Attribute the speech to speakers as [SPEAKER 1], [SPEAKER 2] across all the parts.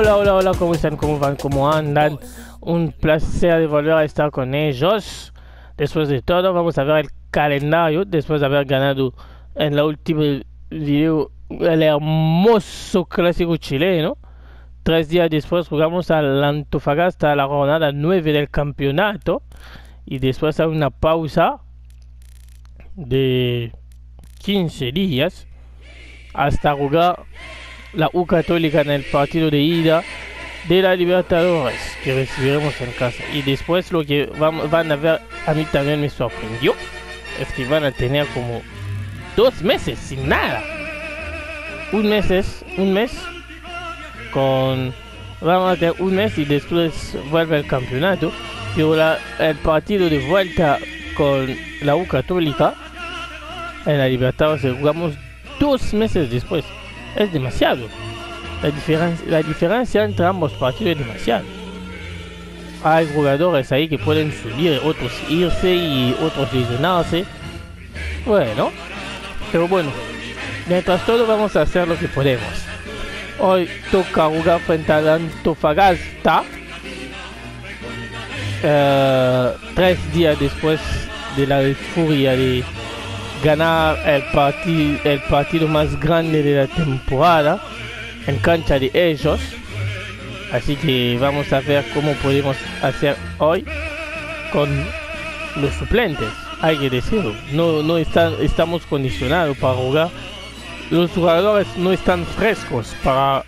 [SPEAKER 1] Hola, ¿cómo están? ¿Cómo van? ¿Cómo andan? Un placer de volver a estar con ellos. Después de todo, vamos a ver el calendario. Después de haber ganado en la última video el hermoso clásico chileno. 3 días después jugamos al Antofagasta, la jornada 9 del campeonato. Y después hay una pausa de 15 días hasta jugar la U Católica en el partido de ida de la Libertadores que recibiremos en casa. Y después lo que van a ver, a mí también me sorprendió, es que van a tener como 2 meses sin nada. Un mes con... Vamos a tener un mes y después vuelve el campeonato. Pero el partido de vuelta con la U Católica en la Libertadores jugamos 2 meses después. Es demasiado. La diferencia entre ambos partidos es demasiado. Hay jugadores ahí que pueden subir, otros irse y otros lesionarse. Bueno, pero bueno, mientras todo vamos a hacer lo que podemos. Hoy toca jugar frente al Antofagasta. 3 días después de la furia de ganar el partido más grande de la temporada en cancha de ellos. Así que vamos a ver cómo podemos hacer hoy con los suplentes. Hay que decirlo, estamos condicionados para jugar. Los jugadores no están frescos para,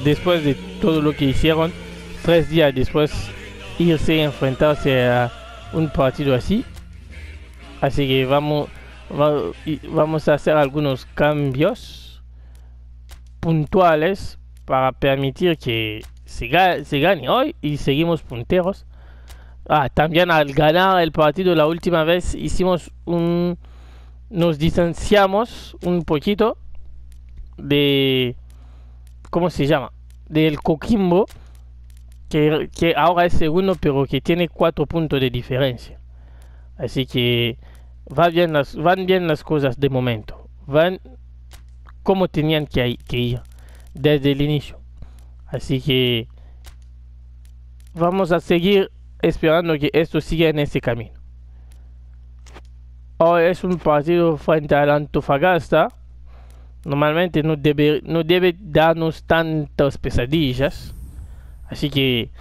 [SPEAKER 1] después de todo lo que hicieron, 3 días después irse a enfrentarse a un partido así. Así que vamos a hacer algunos cambios puntuales para permitir que se gane hoy y seguimos punteros. También al ganar el partido la última vez nos distanciamos un poquito de, ¿cómo se llama? Del Coquimbo, que ahora es segundo, pero que tiene 4 puntos de diferencia. Así que van bien las cosas de momento. Van como tenían que ir desde el inicio. Así que vamos a seguir esperando que esto siga en ese camino. Hoy es un partido frente al Antofagasta. Normalmente no debe darnos tantas pesadillas. Así que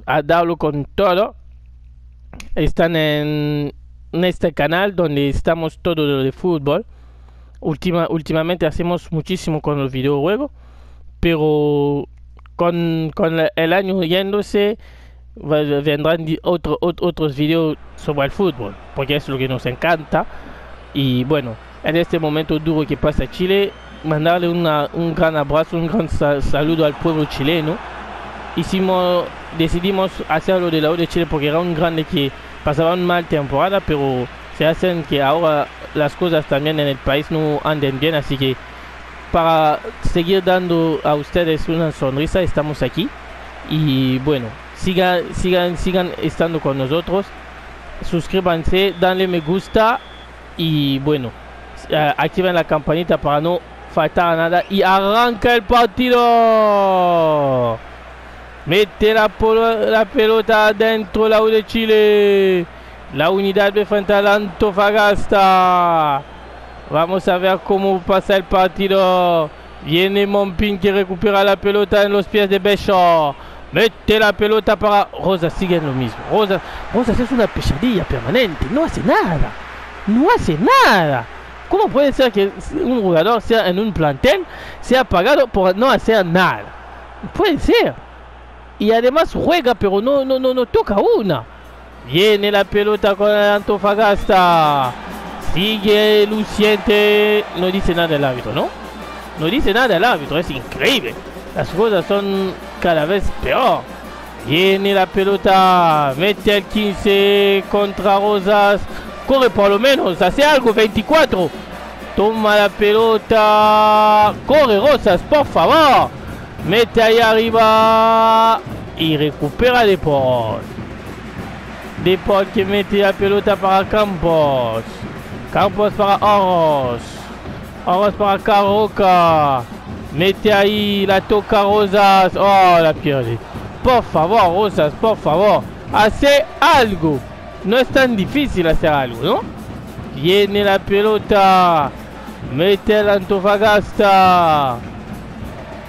[SPEAKER 1] a darlo con todo. Están en este canal donde estamos todo de fútbol. Últimamente hacemos muchísimo con los videojuegos, pero con el año yéndose vendrán otros videos sobre el fútbol, porque es lo que nos encanta. Y bueno, en este momento duro que pasa Chile, mandarle un gran abrazo, un gran saludo al pueblo chileno. Decidimos hacerlo de la U de Chile porque era un grande que pasaba una mal temporada, pero se hacen que ahora las cosas también en el país no anden bien. Así que para seguir dando a ustedes una sonrisa estamos aquí. Y bueno, sigan estando con nosotros. Suscríbanse, danle me gusta y bueno, activen la campanita para no faltar a nada. Y arranca el partido. Mete la pelota dentro la U de Chile. La unidad de frente al Antofagasta. Vamos a ver cómo pasa el partido. Viene Monpin que recupera la pelota en los pies de Becho. Mete la pelota para Rosas. Sigue en lo mismo. Rosas es una pesadilla permanente. No hace nada. ¿Cómo puede ser que un jugador sea en un plantel sea pagado por no hacer nada? Puede ser. Y además juega, pero no toca una. Viene la pelota con el Antofagasta. Sigue luciente. No dice nada el árbitro, ¿no? No dice nada el árbitro. Es increíble. Las cosas son cada vez peor. Viene la pelota. Mete el 15 contra Rosas. Corre por lo menos. Hace algo. 24. Toma la pelota. Corre Rosas, por favor. Mete ahí arriba y recupera Deport que mete la pelota para Campos para Oros para Carroca. Mete ahí, la toca Rosas. Oh, la pierde. Por favor, Rosas, por favor. Hace algo. No es tan difícil hacer algo, ¿no? Viene la pelota. Mete el Antofagasta.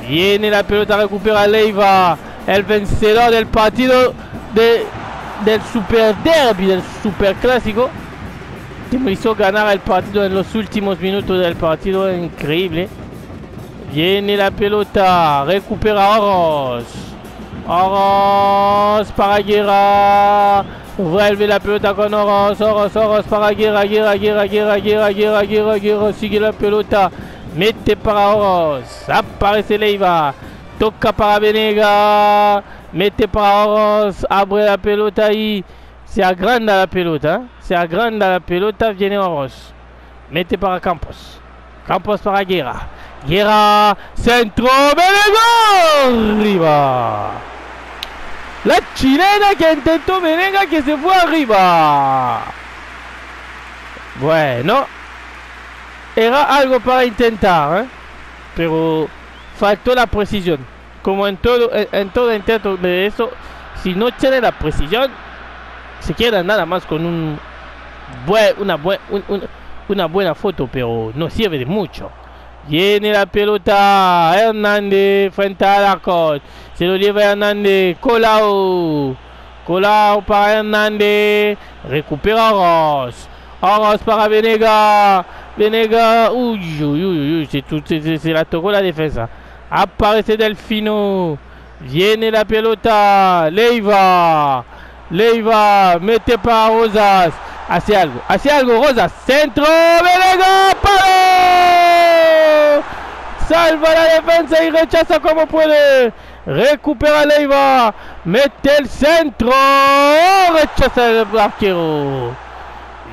[SPEAKER 1] Viene la pelota, recupera Leiva. El vencedor del partido del Super Derby, del Super Clásico. Que me hizo ganar el partido en los últimos minutos del partido. Increíble. Viene la pelota. Recupera Oroz. Oroz para Guerra. Vuelve la pelota con Oroz. Oroz para Guerra. Guerra. Sigue la pelota. Mete para Oroz. Aparece Leiva. Toca para Venega. Mete para Oroz. Abre la pelota ahí. Se agranda la pelota. Viene Oroz. Mete para Campos. Campos para Guerra. Guerra. Centro. Venega. Arriba. La chilena que intentó Venega, que se fue arriba. Bueno. Era algo para intentar, ¿eh? Pero faltó la precisión. Como en todo intento de eso, si no tiene la precisión, se queda nada más con una buena foto, pero no sirve de mucho. Viene la pelota. Hernández frente al arco. Se lo lleva Hernández. Colau para Hernández. Recupera Oroz. Oroz para Venega. Uy. Se la tocó la defensa. Aparece Delfino. Viene la pelota. Leiva. Mete para Rosas. Hace algo Rosas. Centro. Venega. ¡Palo! Salva la defensa y rechaza como puede. Recupera Leiva. Mete el centro. Rechaza el arquero.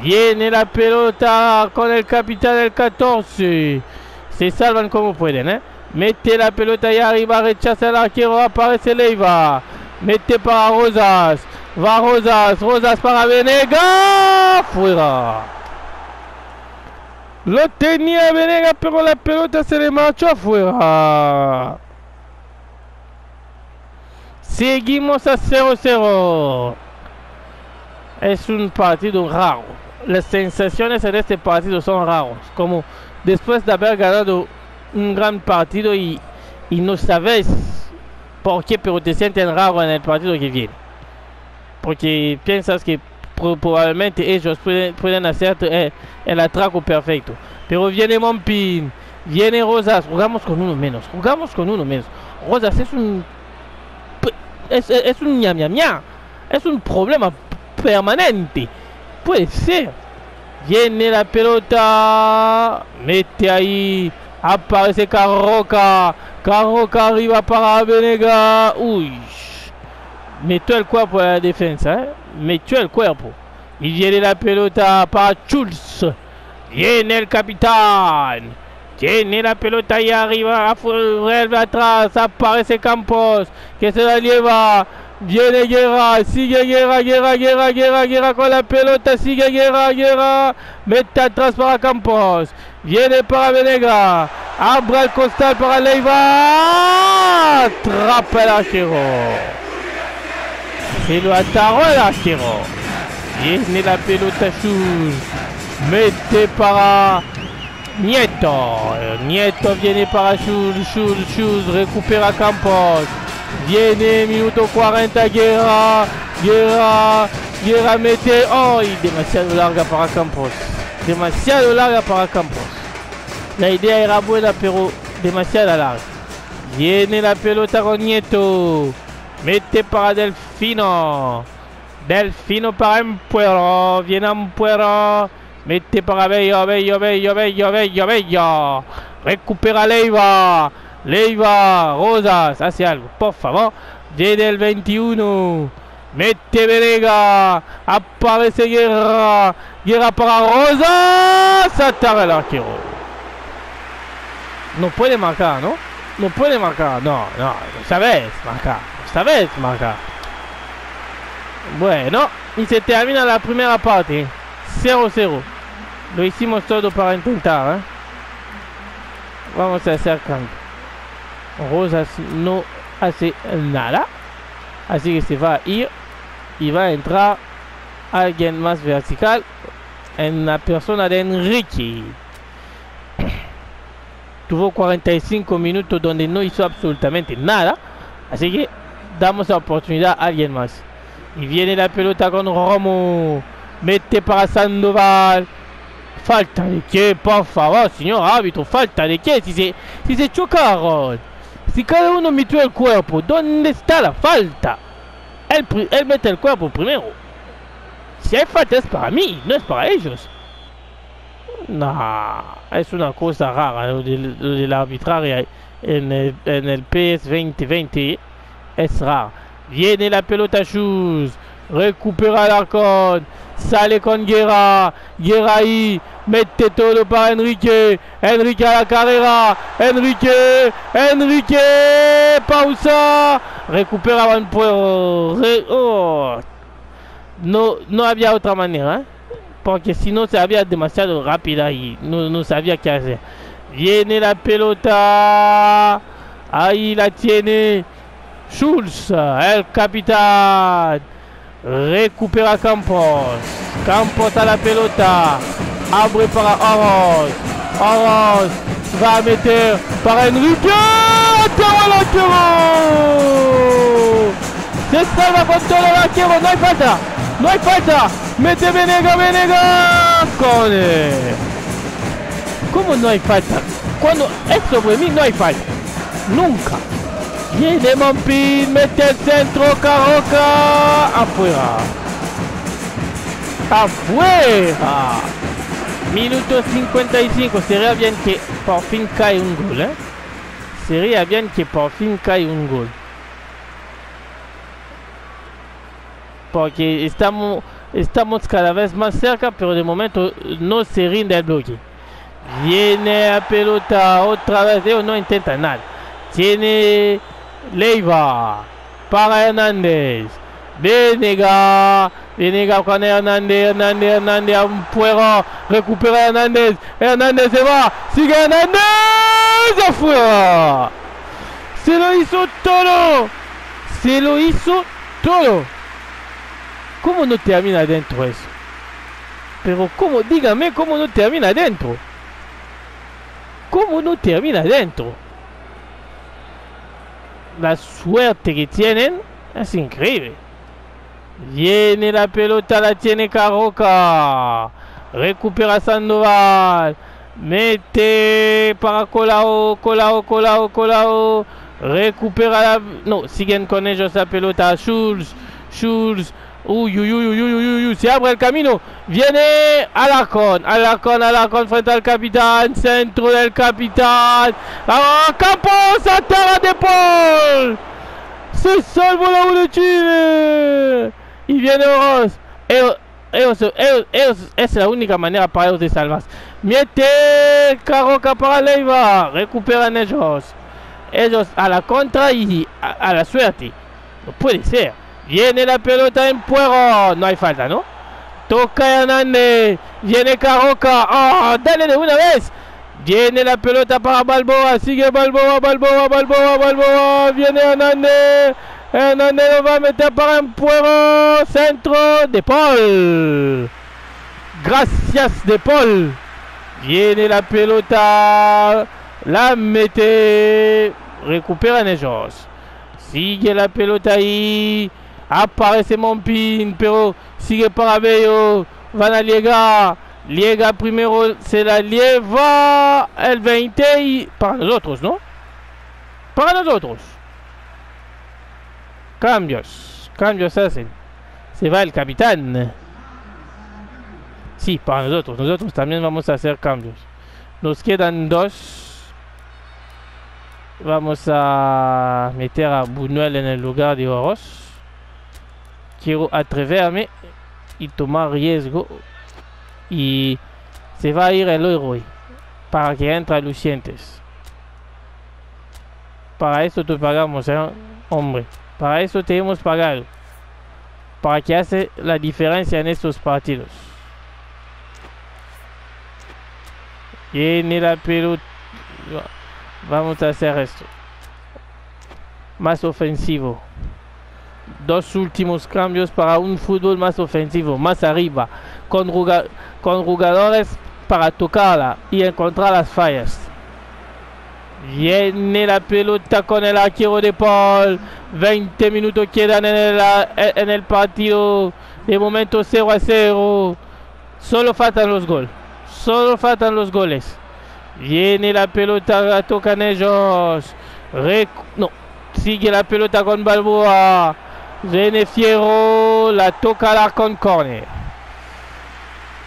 [SPEAKER 1] Viene la pelota con el capitán del 14. Se salvan como pueden, ¿eh? Mete la pelota ahí arriba. Rechaza el arquero. Aparece Leiva. Mete para Rosas. Va Rosas para Venega. Fuera. Lo tenía Venega, pero la pelota se le marchó afuera. Seguimos a 0-0. Es un partido raro. Las sensaciones en este partido son raros. Como después de haber ganado un gran partido y no sabes por qué, pero te sientes raro en el partido que viene. Porque piensas que probablemente ellos pueden hacer el atraco perfecto. Pero viene Mompin, viene Rosas. Jugamos con uno menos. Rosas es un ña. Es un problema permanente. Puede ser. Viene la pelota. Mete ahí. Aparece Carroca arriba para Venega. Uy. Metió el cuerpo a la defensa, ¿eh? Y viene la pelota para Schulz. Viene el capitán. Tiene la pelota ahí arriba. Vuelve atrás. Aparece Campos. Que se la lleva. Viene Guerra. Sigue Guerra con la pelota. Sigue Guerra. Mete atrás para Campos. Viene para Venega. Abre el costal para Leiva. Atrapa el arquero. Se lo ataró el arquero. Viene la pelota Schulz. Mete para Nieto viene para Schulz. Recupera Campos. Viene minuto 40. Guerra mete. Oh, demasiado larga para Campos. La idea era buena, pero demasiado larga. Viene la pelota con Nieto. Mete para Delfino para Ampuero. Viene Ampuero. Mete para Bello. Recupera Leiva. Rosas. Hace algo, por favor. Viene el 21. Mete Venega. Aparece Guerra para Rosas. Atarra el arquero. No puede marcar, ¿no? No, sabes marcar. Bueno, y se termina la primera parte. 0-0. Lo hicimos todo para intentar, ¿eh? Vamos a hacer cambio. Rosas no hace nada. Así que se va a ir y va a entrar alguien más vertical en la persona de Enrique. Tuvo 45 minutos donde no hizo absolutamente nada. Así que damos la oportunidad a alguien más. Y viene la pelota con Romo. Mete para Sandoval. ¿Falta de qué? Por favor, señor árbitro. ¿Falta de qué? Si se chocaron. Si cada uno metió el cuerpo. ¿Dónde está la falta? Él mete el cuerpo primero. Si hay falta es para mí, no es para ellos. No, es una cosa rara lo de la arbitraria en el PS 2020. Es raro. Viene la pelota Shoes. Recupera Alarcón. Sale con Guerra. Guerra ahí. Mete todo para Enrique. Enrique a la carrera. Enrique. Pausa. Recupera Van Puero. No había otra manera, ¿eh? Porque si no se había demasiado rápida y no sabía qué hacer. Viene la pelota. Ahí la tiene Schulz, el capitán. Recupera Campos. Campos a la pelota. Abre para Oroz. Oroz va a meter para Enrique. Se salva con todo el arquero. No hay falta. No hay falta. Mete Venega. Cone. ¿Cómo no hay falta? Cuando es sobre mí no hay falta. Nunca. Viene Monpin. Mete el centro. Carroca. Afuera. Minuto 55. Sería bien que por fin cae un gol, ¿eh? Sería bien que por fin cae un gol. Porque estamos cada vez más cerca, pero de momento no se rinde el bloque. Viene la pelota otra vez, ellos no intenta nada. Tiene Leiva para Hernández. Venega con Hernández a un puero. Recupera Hernández se va. Sigue Hernández afuera. Se lo hizo todo. ¿Cómo no termina adentro eso? Pero ¿cómo? Dígame cómo no termina adentro. ¿Cómo no termina adentro? La suerte que tienen es increíble. Viene la pelota, la tiene Carroca. Recupera Sandoval. Mete para Colao. Recupera la... No, siguen con ellos la pelota. Schulz. Uy, se abre el camino. Viene Alarcón frente al capitán. Centro del capitán. Campos a terra de Paul. Se salva la U de Chile. Y viene Oroz. Ellos, es la única manera para ellos de salvarse. Mete Carroca para Leiva. Recuperan ellos a la contra y a la suerte. No puede ser. Viene la pelota en Puero. No hay falta, ¿no? Toca Hernández. Viene Carroca. Dale de una vez. Viene la pelota para Balboa. Sigue Balboa. Viene Hernández. Hernández lo va a meter para en Puero. Centro de Paul. Gracias de Paul. Viene la pelota. La mete. Recuperan ellos. Sigue la pelota ahí. Aparece Monpin, pero sigue para Bello. Van a Liega primero, se la lleva el 20 y para nosotros, ¿no? Para nosotros. Cambios hacen. Se va el capitán. Sí, para nosotros. Nosotros también vamos a hacer cambios. Nos quedan 2. Vamos a meter a Buñuel en el lugar de Oroz. Quiero atreverme y tomar riesgo. Y se va a ir el héroe para que entre Lucientes. Para eso te pagamos, hombre. Para eso te hemos pagado. Para que hace la diferencia en estos partidos. Viene la pelota. Vamos a hacer esto. más ofensivo. Dos últimos cambios para un fútbol más ofensivo, más arriba, con jugadores para tocarla y encontrar las fallas. Viene la pelota con el arquero de Paul. 20 minutos quedan en el partido. De momento 0-0. Solo faltan los goles. Solo faltan los goles. Viene la pelota, la tocan ellos. No, sigue la pelota con Balboa. Viene Fierro, la toca con corner.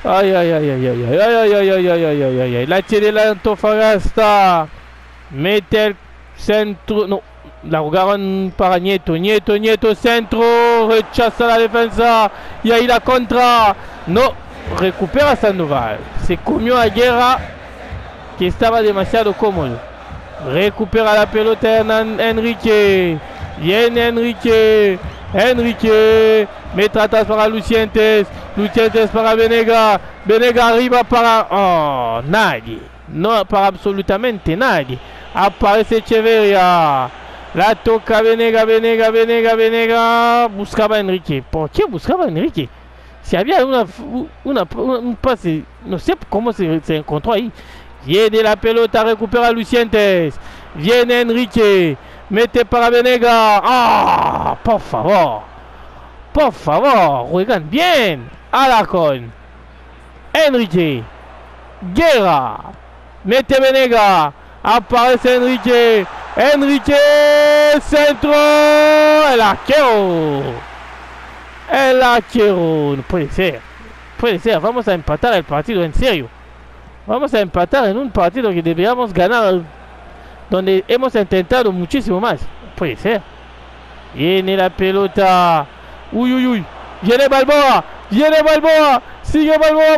[SPEAKER 1] Ay, ay, ay, ay, ay, ay, ay, ay, ay, ay, ay, ay, ay. La tiene la Antofagasta. Mete el centro. No, la jugaron para Nieto. Nieto, centro. Rechaza la defensa. Y ahí la contra. No, recupera Sandoval. Se comió a Guerra, que estaba demasiado cómodo. Recupera la pelota Enrique. Viene Enrique. Mete atrás para Lucientes para Venega. Venega arriba para... Oh, nadie. No, para absolutamente nadie. Aparece Echeverria. La toca Venega. Buscaba Enrique. ¿Por qué buscaba Enrique? Si había un pase, no sé cómo se encontró ahí. Viene la pelota, recupera Lucientes. Viene Enrique. Mete para Venega. Ah, por favor, juegan bien. Alarcón. Enrique. Guerra. Mete Venega. Aparece Enrique. Centro. El arquero. No puede ser. Vamos a empatar el partido, en serio. Vamos a empatar en un partido que deberíamos ganar, donde hemos intentado muchísimo más. Puede ser. Viene la pelota. Uy. Viene Balboa. Sigue Balboa.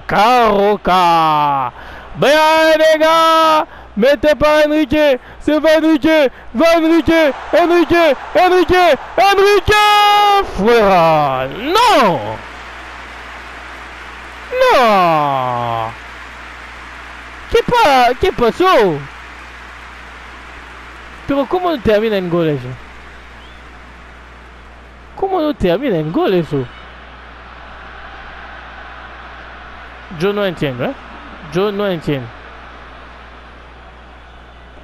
[SPEAKER 1] Carroca. Venega. Mete para Enrique. Se va Enrique. Fuera. No. ¿Qué pasó? Pero ¿cómo no termina en gol eso? Yo no entiendo,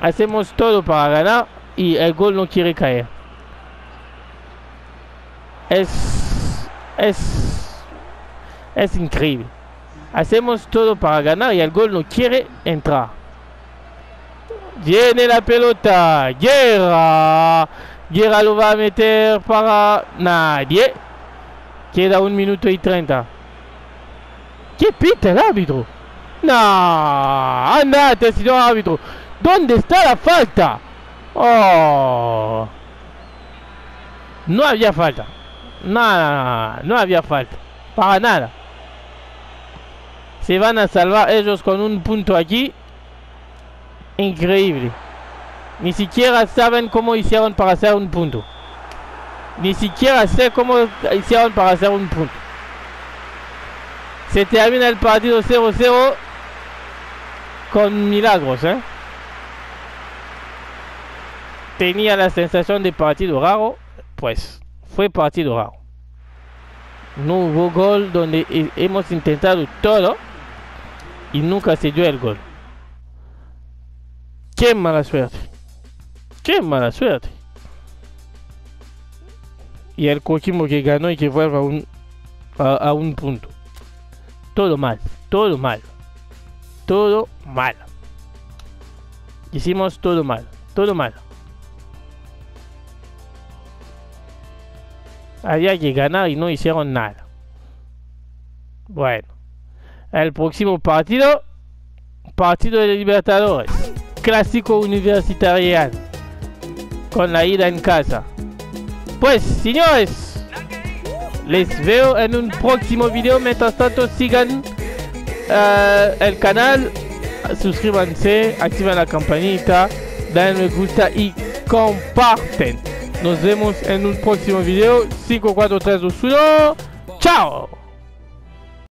[SPEAKER 1] Hacemos todo para ganar y el gol no quiere caer. Es increíble. Hacemos todo para ganar y el gol no quiere entrar. Viene la pelota. Guerra lo va a meter para nadie. Queda 1 minuto y 30. ¿Qué pita el árbitro? No, andate, señor árbitro. ¿Dónde está la falta? Oh, no había falta. No había falta. Para nada. Se van a salvar ellos con un punto aquí. Increíble. Ni siquiera saben cómo hicieron para hacer un punto. Se termina el partido 0-0 con milagros, Tenía la sensación de partido raro. Pues fue partido raro. No hubo gol, donde hemos intentado todo y nunca se dio el gol. Qué mala suerte. Y el Coquimbo que ganó y que vuelve a un punto. Todo mal. Hicimos todo mal. Había que ganar y no hicieron nada. Bueno, el próximo partido de Libertadores, clásico universitario, con la ida en casa. Pues, señores, les veo en un próximo video. Mientras tanto, sigan el canal, suscríbanse, activen la campanita, dan me gusta y comparten. Nos vemos en un próximo video. 5, 4, 3, 2, 1. ¡Chao!